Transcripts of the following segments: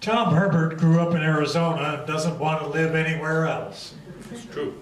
Tom Herbert grew up in Arizona and doesn't want to live anywhere else. It's true.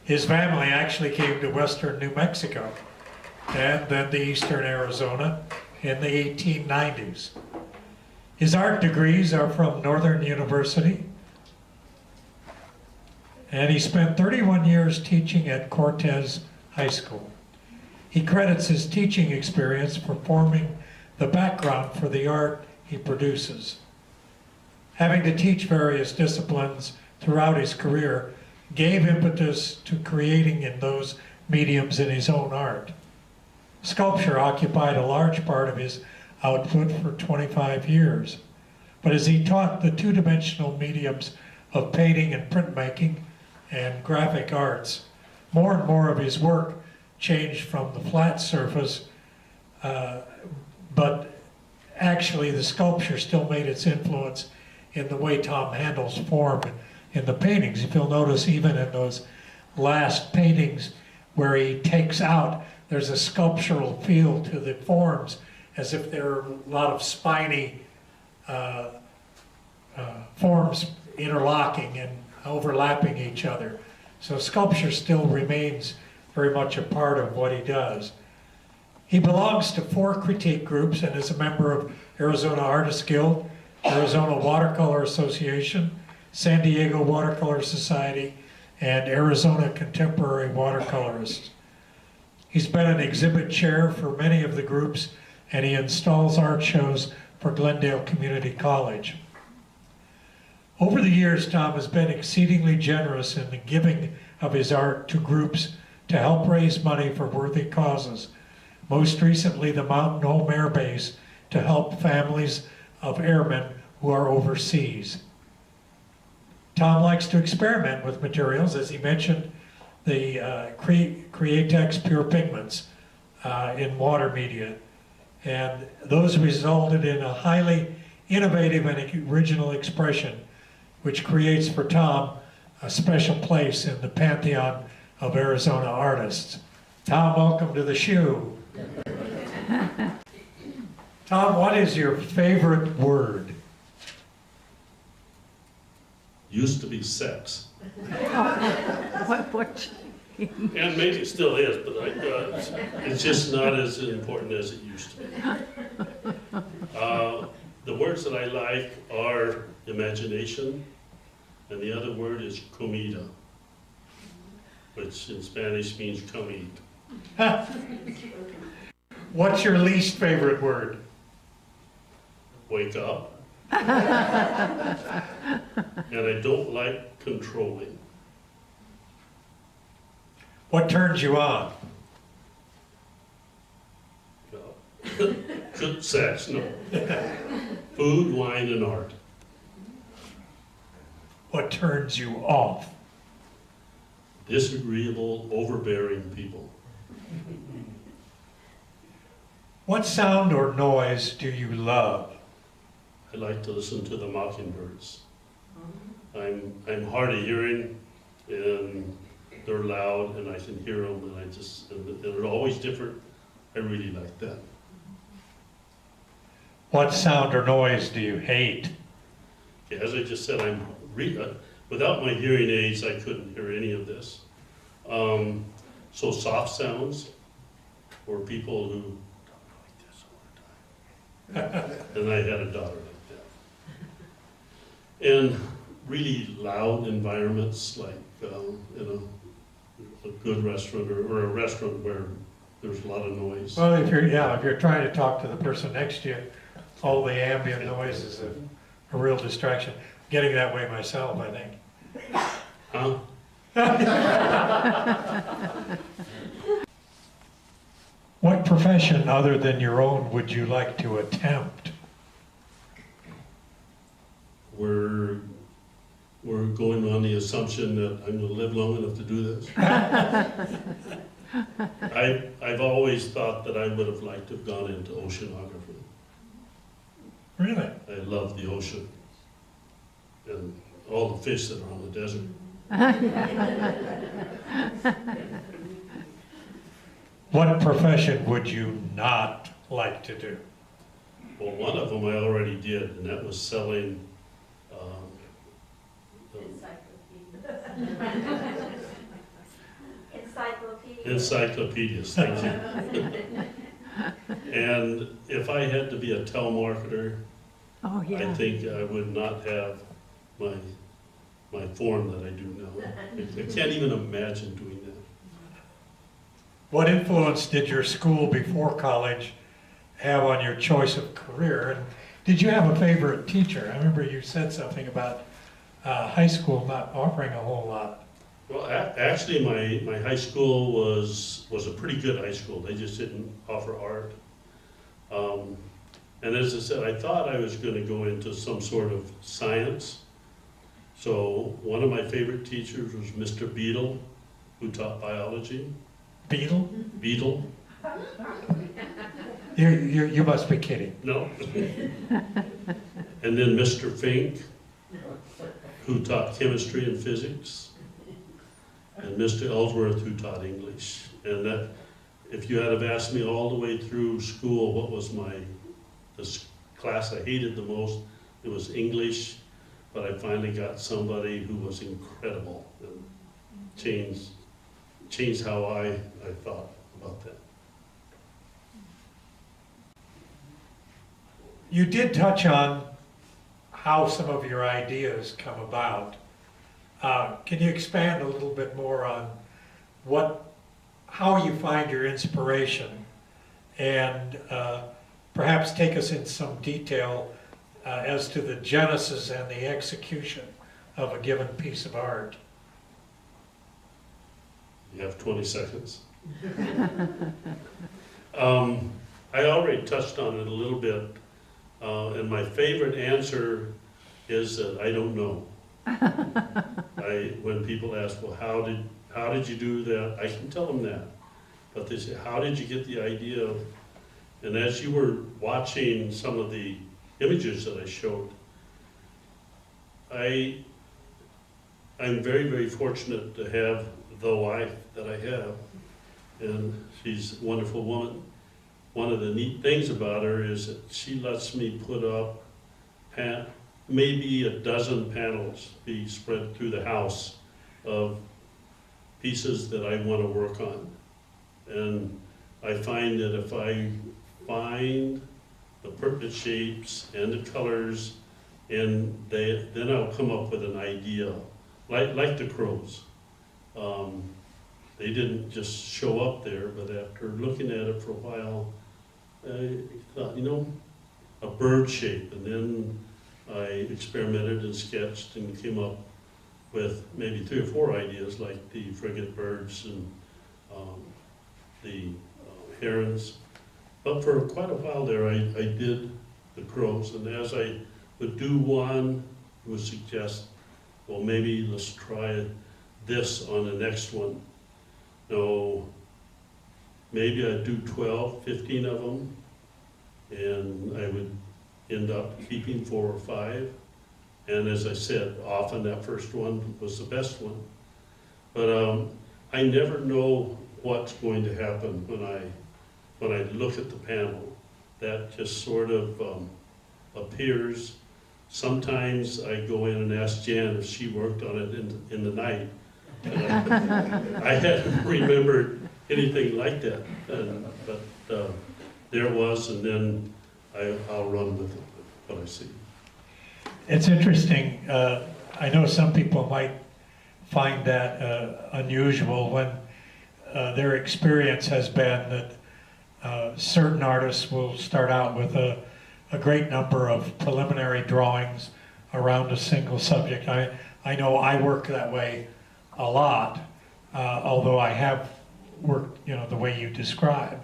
His family actually came to western New Mexico and then to eastern Arizona in the 1890s. His art degrees are from Northern University, and he spent 31 years teaching at Cortez High School. He credits his teaching experience for forming the background for the art he produces. Having to teach various disciplines throughout his career gave impetus to creating in those mediums in his own art. Sculpture occupied a large part of his output for 25 years. But as he taught the two-dimensional mediums of painting and printmaking and graphic arts, more and more of his work changed from the flat surface, but actually the sculpture still made its influence in the way Tom handles form in the paintings. If you'll notice, even in those last paintings where he takes out, there's a sculptural feel to the forms, as if there are a lot of spiny forms interlocking and overlapping each other. So sculpture still remains very much a part of what he does. He belongs to 4 critique groups and is a member of Arizona Artists Guild, Arizona Watercolor Association, San Diego Watercolor Society, and Arizona Contemporary Watercolorists. He's been an exhibit chair for many of the groups, and he installs art shows for Glendale Community College. Over the years, Tom has been exceedingly generous in the giving of his art to groups to help raise money for worthy causes. Most recently, the Mountain Home Air Base to help families of airmen who are overseas. Tom likes to experiment with materials, as he mentioned, the Createx Pure Pigments in water media. And those resulted in a highly innovative and original expression, which creates for Tom a special place in the pantheon of Arizona artists. Tom, welcome to the shoe. Tom, what is your favorite word? Used to be sex. What? And maybe it still is, but it's just not as important as it used to be. The words that I like are imagination, and the other word is comida, which in Spanish means come eat. What's your least favorite word? Wake up. And I don't like controlling. What turns you on? Good sex, no. Food, wine, and art. What turns you off? Disagreeable, overbearing people. What sound or noise do you love? I like to listen to the mockingbirds. I'm hard of hearing, and they're loud, and I can hear them, and they're always different. I really like that. What sound or noise do you hate? Yeah, as I just said, without my hearing aids, I couldn't hear any of this. So soft sounds, or people who talk like this all the time. And I had a daughter like that. And really loud environments, like a good restaurant or a restaurant where there's a lot of noise. Well, if you're trying to talk to the person next to you, all the ambient noise is a real distraction. Getting that way myself, I think. Huh? What profession other than your own would you like to attempt? We're going on the assumption that I'm going to live long enough to do this. I've always thought that I would have liked to have gone into oceanography. Really? I love the ocean and all the fish that are on the desert. What profession would you not like to do? Well, one of them I already did, and that was selling encyclopedias, thank you. And if I had to be a telemarketer, Oh, I yeah. think I would not have my form that I do now. I can't even imagine doing that. What influence did your school before college have on your choice of career? And did you have a favorite teacher? I remember you said something about high school not offering a whole lot. Well, actually, my high school was a pretty good high school. They just didn't offer art. And as I said, I thought I was going to go into some sort of science. So one of my favorite teachers was Mr. Beadle, who taught biology. Beetle? Beadle? You must be kidding. No. And then Mr. Fink, who taught chemistry and physics. And Mr. Ellsworth, who taught English. And that, if you had have asked me all the way through school what was the class I hated the most, it was English, but I finally got somebody who was incredible and changed how I thought about that. You did touch on how some of your ideas come about. Can you expand a little bit more on how you find your inspiration, and perhaps take us in some detail as to the genesis and the execution of a given piece of art? You have 20 seconds. I already touched on it a little bit, and my favorite answer is that I don't know. When people ask, well, how did you do that? I can tell them that. But they say, how did you get the idea of, and as you were watching some of the images that I showed, I'm very, very fortunate to have the wife that I have, and she's a wonderful woman. One of the neat things about her is that she lets me put up maybe a dozen panels be spread through the house of pieces that I want to work on. And I find that if I find the perfect shapes and the colors, and then I'll come up with an idea, like the crows. They didn't just show up there, but after looking at it for a while, I thought, a bird shape, and then I experimented and sketched and came up with maybe 3 or 4 ideas, like the frigate birds and the herons. But for quite a while there, I did the crows, and as I would do one, I would suggest, well, maybe let's try this on the next one. No, maybe I'd do 12, 15 of them, and I would end up keeping 4 or 5. And as I said, often that first one was the best one. But I never know what's going to happen when I look at the panel. That just sort of appears. Sometimes I go in and ask Jan if she worked on it in the night. I hadn't remembered anything like that, but there it was, and then I'll run with it, what I see. It's interesting. I know some people might find that unusual when their experience has been that certain artists will start out with a great number of preliminary drawings around a single subject. I know I work that way a lot, although I have worked, the way you describe.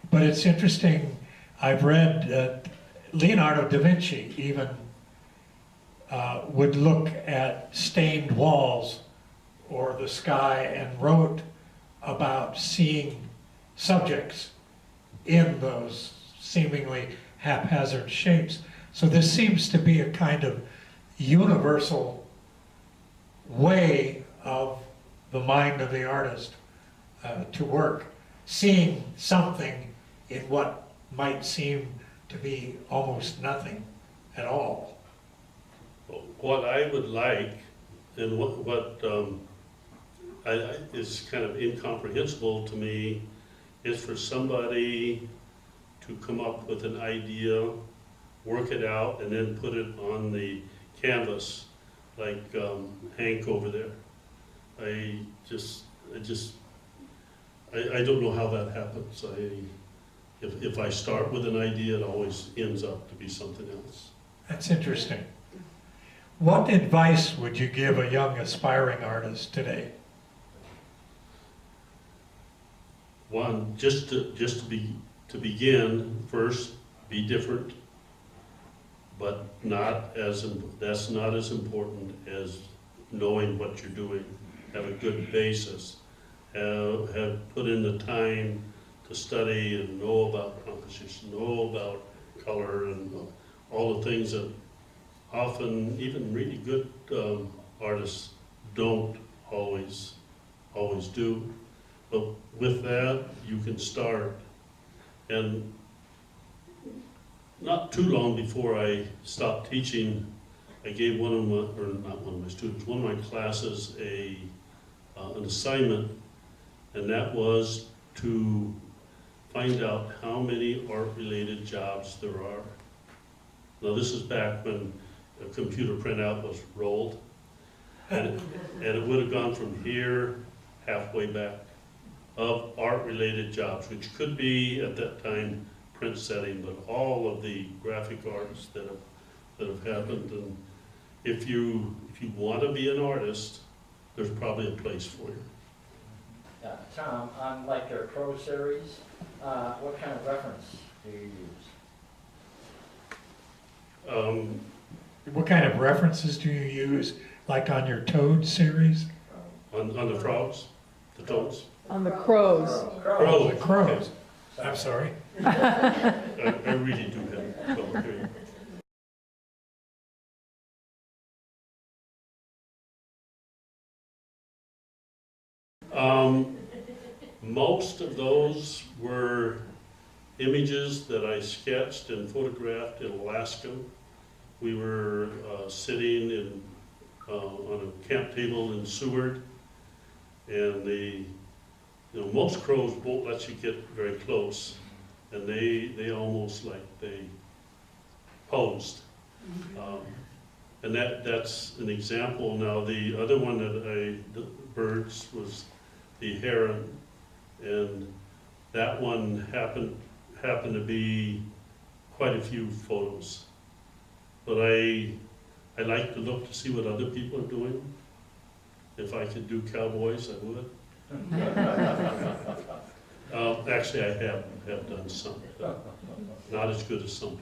But it's interesting. I've read Leonardo da Vinci even would look at stained walls or the sky and wrote about seeing subjects in those seemingly haphazard shapes. So this seems to be a kind of universal way of the mind of the artist to work, seeing something in what might seem to be almost nothing at all. What I would like, and is kind of incomprehensible to me, is for somebody to come up with an idea, work it out, and then put it on the canvas, like Hank over there. I don't know how that happens. If I start with an idea, it always ends up to be something else. That's interesting. What advice would you give a young aspiring artist today? One, just to begin, first, be different, but that's not as important as knowing what you're doing. Have a good basis. Have put in the time to study and know about composition, know about color, and all the things that often even really good artists don't always do. But with that, you can start. And not too long before I stopped teaching, I gave one of my students, one of my classes an assignment, and that was to find out how many art-related jobs there are. Now this is back when a computer printout was rolled, and it would have gone from here halfway back of art-related jobs, which could be at that time print setting, but all of the graphic arts that have happened. And if you want to be an artist, there's probably a place for you. Tom, on like their Pro series, what kind of reference do you use? What kind of references do you use, like on your Toad series? On the frogs, the toads. On the crows. Oh, the crows. I'm sorry. I really do have trouble hearing. Most of those were images that I sketched and photographed in Alaska. We were sitting on a camp table in Seward, and most crows won't let you get very close, and they almost like they posed. And that's an example. Now the other one the birds was the heron, and that one happened to be quite a few photos. But I like to look to see what other people are doing. If I could do cowboys, I would. Actually, I have done some, but not as good as some.